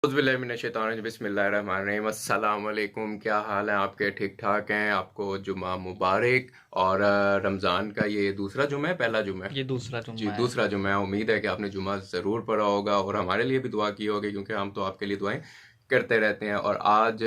बिस्मिल्लाहिर्रहमानिर्रहीम। अस्सलाम वालेकुम। क्या हाल है आपके? ठीक ठाक हैं? आपको जुम्मा मुबारक। और रमज़ान का ये दूसरा जुम्मा है, पहला जुम्मा है? ये दूसरा जी, जुम्मा है। दूसरा जुम्मा है। उम्मीद है कि आपने जुम्मा ज़रूर पढ़ा होगा और हमारे लिए भी दुआ की होगी, क्योंकि हम तो आपके लिए दुआएं करते रहते हैं। और आज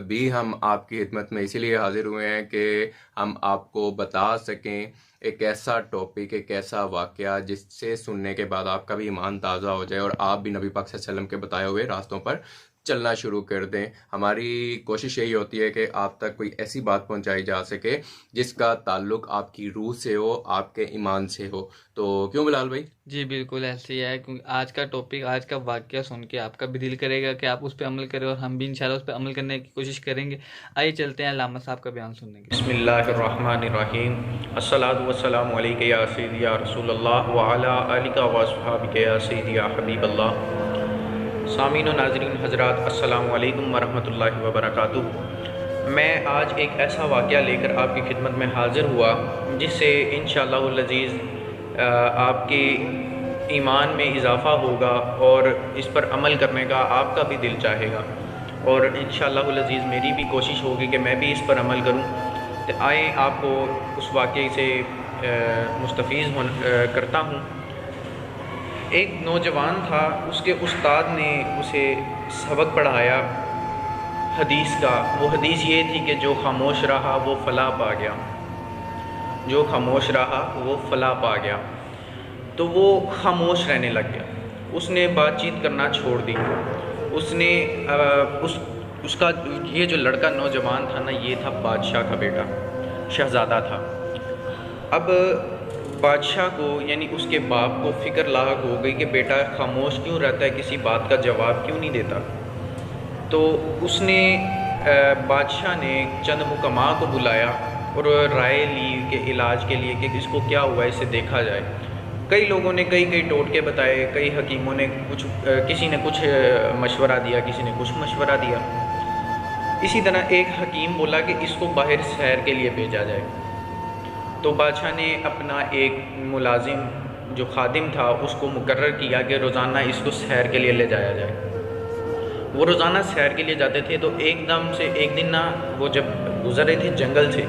भी हम आपकी खिदमत में इसीलिए हाजिर हुए हैं कि हम आपको बता सकें एक ऐसा टॉपिक, एक ऐसा वाक़या जिससे सुनने के बाद आपका भी ईमान ताज़ा हो जाए और आप भी नबी पाक सल्लल्लाहु अलैहि वसल्लम के बताए हुए रास्तों पर चलना शुरू कर दें। हमारी कोशिश यही होती है कि आप तक कोई ऐसी बात पहुंचाई जा सके जिसका ताल्लुक आपकी रूह से हो, आपके ईमान से हो। तो क्यों बिलाल भाई? जी बिल्कुल ऐसे ही है, क्योंकि आज का टॉपिक, आज का वाक़या सुन के आपका भी दिल करेगा कि आप उस पर अमल करें, और हम भी इंशाल्लाह उस पर अमल करने की कोशिश करेंगे। आइए चलते हैं अल्लामा साहब का बयान सुनने के लिए। बिस्मिल्लाहिर्रहमानिर्रहीम। अस्सलातु वस्सलामु अलैका या सय्यदी या रसूलल्लाह व अला आलिका व अस्हाबिका या सय्यदी या हबीबल्लाह। सामीन व नाज़रीन हज़रात, अस्सलामु अलैकुम व रहमतुल्लाहि व बरकातुहू। मैं आज एक ऐसा वाक़या लेकर आपकी खिदमत में हाज़िर हुआ जिससे इंशाअल्लाहुल अज़ीज़ आपके ईमान में इजाफ़ा होगा और इस पर अमल करने का आपका भी दिल चाहेगा, और इंशाअल्लाहुल अज़ीज़ मेरी भी कोशिश होगी कि मैं भी इस पर अमल करूं। तो आए आपको उस वाक़ये से मुस्तफ़ीज़ करता हूं। एक नौजवान था, उसके उस्ताद ने उसे सबक पढ़ाया हदीस का। वो हदीस ये थी कि जो खामोश रहा वो फलाह पा गया, जो खामोश रहा वो फलाह पा गया। तो वो खामोश रहने लग गया, उसने बातचीत करना छोड़ दी। उसने उसका ये जो लड़का नौजवान था ना, ये था बादशाह का बेटा, शहज़ादा था। अब बादशाह को यानी उसके बाप को फ़िक्र लाहक हो गई कि बेटा खामोश क्यों रहता है, किसी बात का जवाब क्यों नहीं देता। तो उसने बादशाह ने चंद हुक्मा को बुलाया और राय ली कि इलाज के लिए कि इसको क्या हुआ, इसे देखा जाए। कई लोगों ने कई टोटके बताए, कई हकीमों ने कुछ किसी ने कुछ मशवरा दिया, किसी ने कुछ मशवरा दिया। इसी तरह एक हकीम बोला कि इसको बाहर सैर के लिए भेजा जाए। तो बादशाह ने अपना एक मुलाजिम जो खादिम था उसको मुकर्रर किया कि रोज़ाना इसको सैर के लिए ले जाया जाए। वो रोज़ाना सैर के लिए जाते थे। तो एकदम से एक दिन ना, वो जब गुज़र रहे थे जंगल से,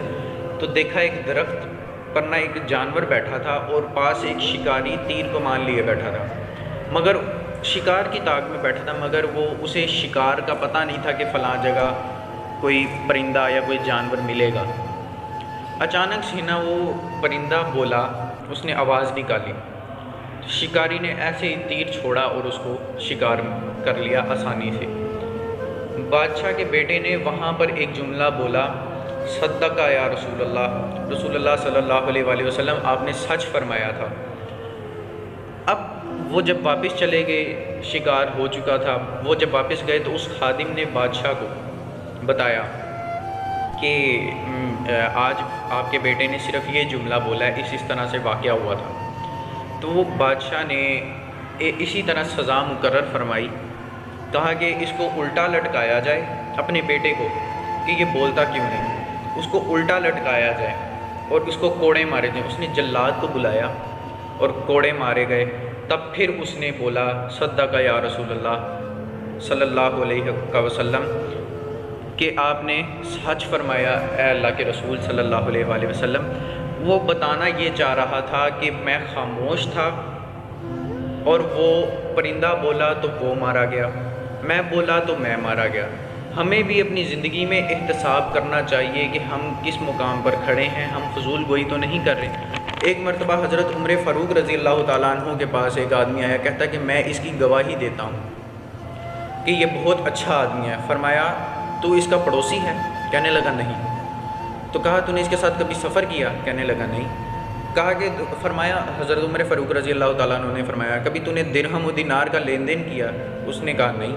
तो देखा एक दरख्त पर ना एक जानवर बैठा था और पास एक शिकारी तीर कमान लिए बैठा था, मगर शिकार की ताक में बैठा था, मगर वो उसे शिकार का पता नहीं था कि फ़लाँ जगह कोई परिंदा या कोई जानवर मिलेगा। अचानक से ना वो परिंदा बोला, उसने आवाज़ निकाली। शिकारी ने ऐसे ही तीर छोड़ा और उसको शिकार कर लिया आसानी से। बादशाह के बेटे ने वहाँ पर एक जुमला बोला, सद्दका या रसूलल्लाह सल्लल्लाहु अलैहि वसल्लम, आपने सच फरमाया था। अब वो जब वापस चले गए, शिकार हो चुका था, वो जब वापस गए तो उस खादिम ने बादशाह को बताया कि आज आपके बेटे ने सिर्फ़ ये जुमला बोला है, इस तरह से वाक़या हुआ था। तो वो बादशाह ने इसी तरह सज़ा मुकर्रर फरमाई। कहा कि इसको उल्टा लटकाया जाए अपने बेटे को, कि ये बोलता क्यों नहीं, उसको उल्टा लटकाया जाए और उसको कोड़े मारे जाए। उसने जल्लाद को बुलाया और कोड़े मारे गए। तब फिर उसने बोला, सद्दका या रसूलल्लाह सल्लल्लाहु अलैहि वसल्लम, कि आपने सच फरमाया ऐ अल्लाह के रसूल सल्लल्लाहु अलैहि वसल्लम। वो बताना ये चाह रहा था कि मैं खामोश था और वो परिंदा बोला तो वो मारा गया, मैं बोला तो मैं मारा गया। हमें भी अपनी ज़िंदगी में एहतसाब करना चाहिए कि हम किस मुकाम पर खड़े हैं, हम फजूल गोई तो नहीं कर रहे। एक मरतबा हज़रत उमर फ़ारूक रज़ी अल्लाह ताला अन्हु के पास एक आदमी आया, कहता कि मैं इसकी गवाही देता हूँ कि ये बहुत अच्छा आदमी है। फरमाया, तो इसका पड़ोसी है? कहने लगा नहीं। तो कहा, तूने इसके साथ कभी सफ़र किया? कहने लगा नहीं। कहा कि फरमाया, हज़रत उमर फ़ारूक रज़ी अल्लाह ताला अन्हु ने फरमाया, कभी तूने दिरहम व दिनार का लेन देन किया? उसने कहा नहीं।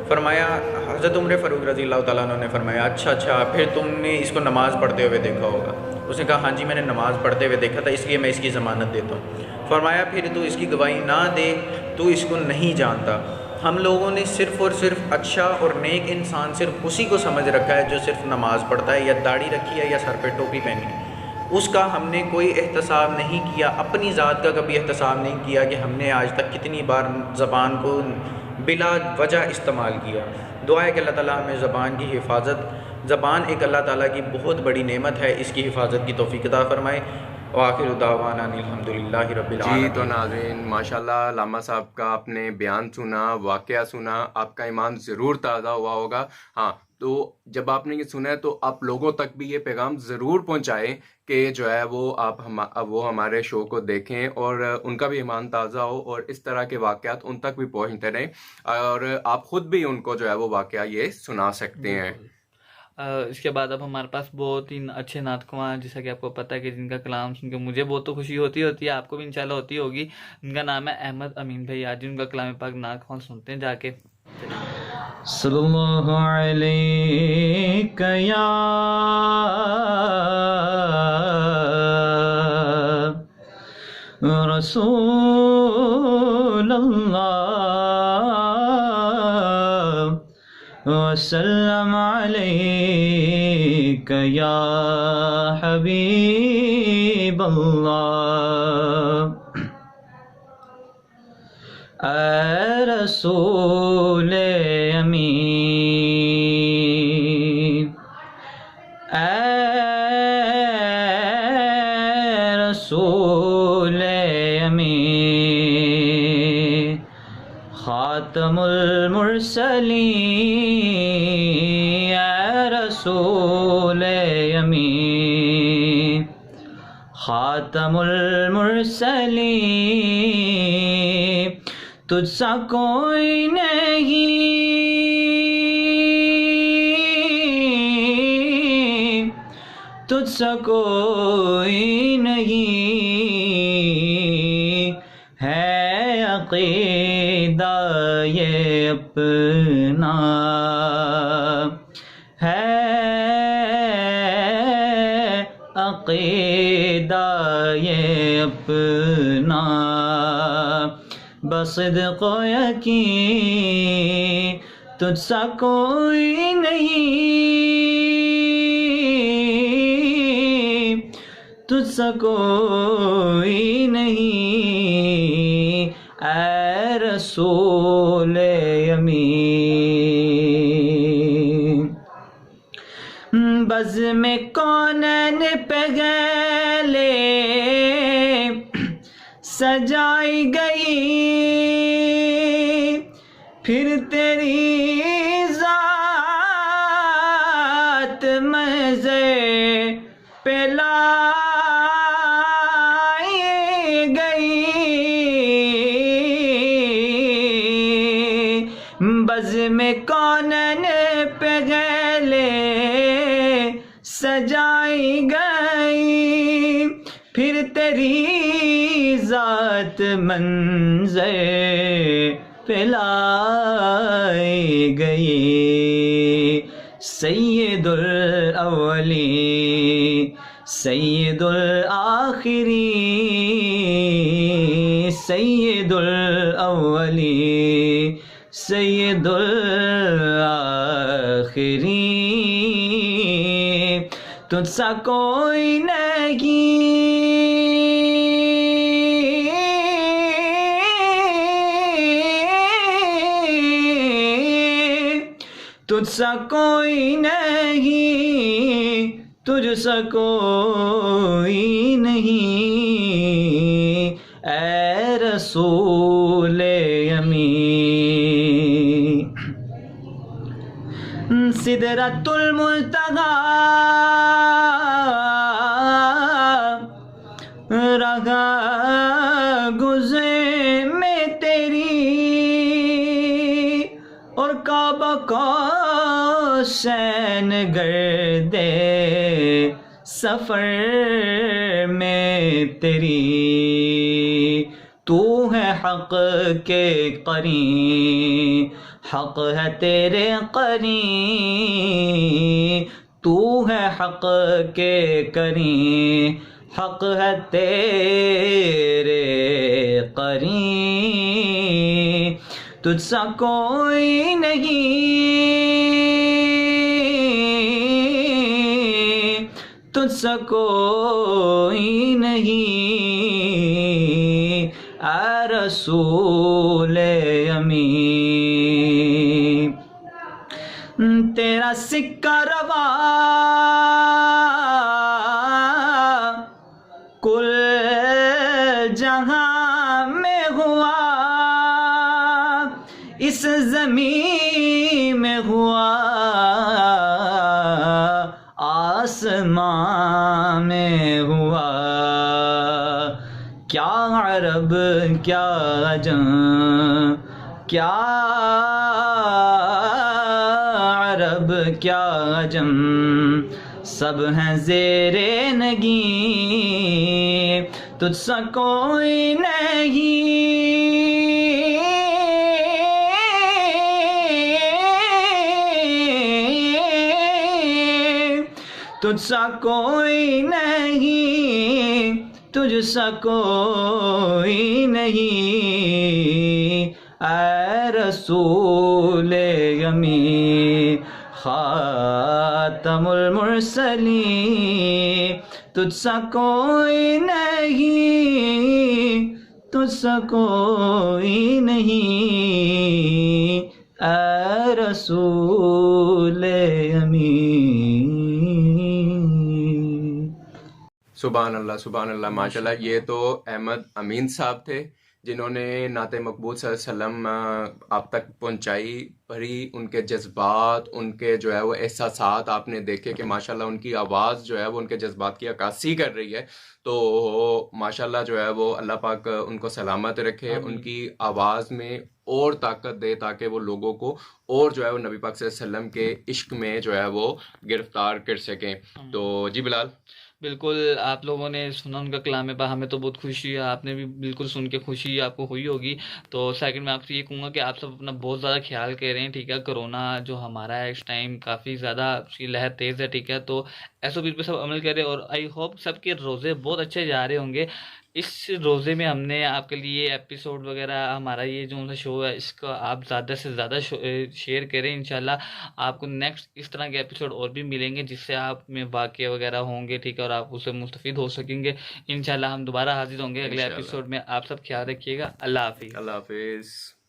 फरमाया, हज़रत उमर फ़ारूक रज़ी अल्लाह ताला अन्हु ने फरमाया, अच्छा फिर तुमने इसको नमाज़ पढ़ते हुए देखा होगा? उसने कहा, हाँ जी मैंने नमाज़ पढ़ते हुए देखा था, इसलिए मैं इसकी ज़मानत देता हूँ। फरमाया, फिर तू इसकी गवाही ना दे, तू इसको नहीं जानता। हम लोगों ने सिर्फ़ और सिर्फ अच्छा और नेक इंसान सिर्फ उसी को समझ रखा है जो सिर्फ नमाज़ पढ़ता है, या दाढ़ी रखी है, या सर पे टोपी पहनी है। उसका हमने कोई एहतसाब नहीं किया, अपनी ज़ात का कभी एहतसाब नहीं किया कि हमने आज तक कितनी बार ज़बान को بلا وجہ استعمال کیا۔ دعا ہے کہ اللہ تعالیٰ ہمیں زبان کی حفاظت، زبان ایک اللہ تعالیٰ کی بہت بڑی نعمت ہے، اس کی حفاظت کی توفیق عطا فرمائے۔ وآخر دعوانا الحمدللہ رب العالمین۔ جی تو ناظرین ماشاءاللہ علامہ صاحب کا آپ نے بیان سنا، واقعہ سنا، آپ کا ایمان ضرور تازہ ہوا ہوگا۔ ہاں تو جب آپ نے یہ سنا ہے تو آپ لوگوں تک بھی یہ پیغام ضرور پہنچائیں کہ جو ہے وہ وہ ہمارے شو کو دیکھیں اور ان کا بھی ایمان تازہ ہو، اور اس طرح کے واقعات ان تک بھی پہنچتے رہیں، اور آپ خود بھی ان کو جو ہے وہ واقعہ یہ سنا سکتے ہیں۔ اس کے بعد اب ہمارے پاس بہت ہی اچھے نعت خواں ہیں، جیسا کہ آپ کو پتہ ہے کہ جن کا کلام سن کے مجھے بہت تو خوشی ہوتی ہے، آپ کو بھی انشاءاللہ ہوتی ہوگی۔ ان کا نام ہے احمد امین بھائی، آج ان کا کلام پاک نعت خواں سنتے ہیں جا کے۔ صلی اللہ علیک یا رسول اللہ وسلم علیک یا حبیب اللہ۔ اے رسول امین، اے رسول امین، خاتم المرسلین، اے رسول امین، خاتم المرسلین، تجھ سا کوئی نہیں، تجھ سا کوئی نہیں، ہے عقیدہ یہ اپنا، ہے عقیدہ یہ اپنا، بصدق و یقین تجھ سا کوئی نہیں، تجھ سا کوئی نہیں، اے رسول امین۔ بزم کونین پہ گلے سجائی گئی، پھر تیری ذات محضر پہ لائی گئی، بزم کونین پہ گلے سجائی گئی، پھر تیری ذات منظر پہ لائی گئی، سید الاولین سید الآخرین، سید الاولین سید الآخرین، تجھ سا کوئی نہیں، تجھ سا کوئی نہیں، تجھ سا کوئی نہیں، اے رسول امین۔ سدرۃ المنتہی رہا گزر میں تیری، اور کعبہ قوسین گردے سفر میں تیری، تو ہے حق کے قرین، حق ہے تیرے قرین، تو ہے حق کے قرین، حق ہے تیرے قرین، تجھ سا کوئی نہیں، تجھ سا کوئی نہیں، اے رسول امین۔ تیرا سکہ روا کل جہاں میں ہوا، اس زمین میں ہوا، آسمان میں ہوا، کیا عرب کیا عجم، کیا عرب کیا عجم، سب ہیں زیر نگیں، تجھ سا کوئی نہیں، تجھ سا کوئی نہیں، تجھ سا کوئی نہیں، اے رسول امین خاتم المرسلین، تجھ سا کوئی نہیں، تجھ سا کوئی نہیں، اے رسول امین۔ سبحان اللہ سبحان اللہ، ماشاء اللہ۔ یہ تو احمد امین صاحب تھے جنہوں نے نعت مقبول صلی اللہ علیہ وسلم آپ تک پہنچائی، پڑھی، ان کے جذبات، ان کے جو ہے وہ احساسات آپ نے دیکھے کہ ماشاءاللہ ان کی آواز جو ہے وہ ان کے جذبات کی عکاسی کر رہی ہے۔ تو ماشاءاللہ جو ہے وہ اللہ پاک ان کو سلامت رکھے، ان کی آواز میں اور طاقت دے تاکہ وہ لوگوں کو اور جو ہے وہ نبی پاک صلی اللہ علیہ وسلم کے عشق میں جو ہے وہ گرفتار کر سکیں۔ تو جی بلال۔ بالکل، آپ لوگوں نے سنا ان کا کلام پاک، ہمیں تو بہت خوشی ہے، آپ نے بھی بالکل سن کے خوشی آپ کو ہوئی ہوگی۔ تو سیکنڈ میں آپ سے یہ کہوں گا کہ آپ سب اپنا بہت زیادہ خیال کر رہے ہیں، ٹھیک ہے؟ کرونا جو ہمارا ہے اس ٹائم کافی زیادہ اس کی لہر تیز ہے، ٹھیک ہے؟ تو SOP پہ سب عمل کریں، اور آئی ہوپ سب کے روزے بہت اچھے جا رہے ہوں گے۔ اس روزے میں ہم نے آپ کے لیے ایپیسوڈ وغیرہ، ہمارا یہ جو شو ہے اس کا آپ زیادہ سے زیادہ شیئر کریں، انشاءاللہ آپ کو نیکسٹ اس طرح کے ایپیسوڈ اور بھی ملیں گے جس سے آپ میں واقعے وغیرہ ہوں گے، ٹھیک ہے؟ اور آپ اس سے مستفید ہو سکیں گے۔ انشاءاللہ ہم دوبارہ حاضر ہوں گے اگلے انشاءاللہ۔ ایپیسوڈ میں۔ آپ سب خیال رکھیے گا، اللہ حافظ۔ اللہ حافظ۔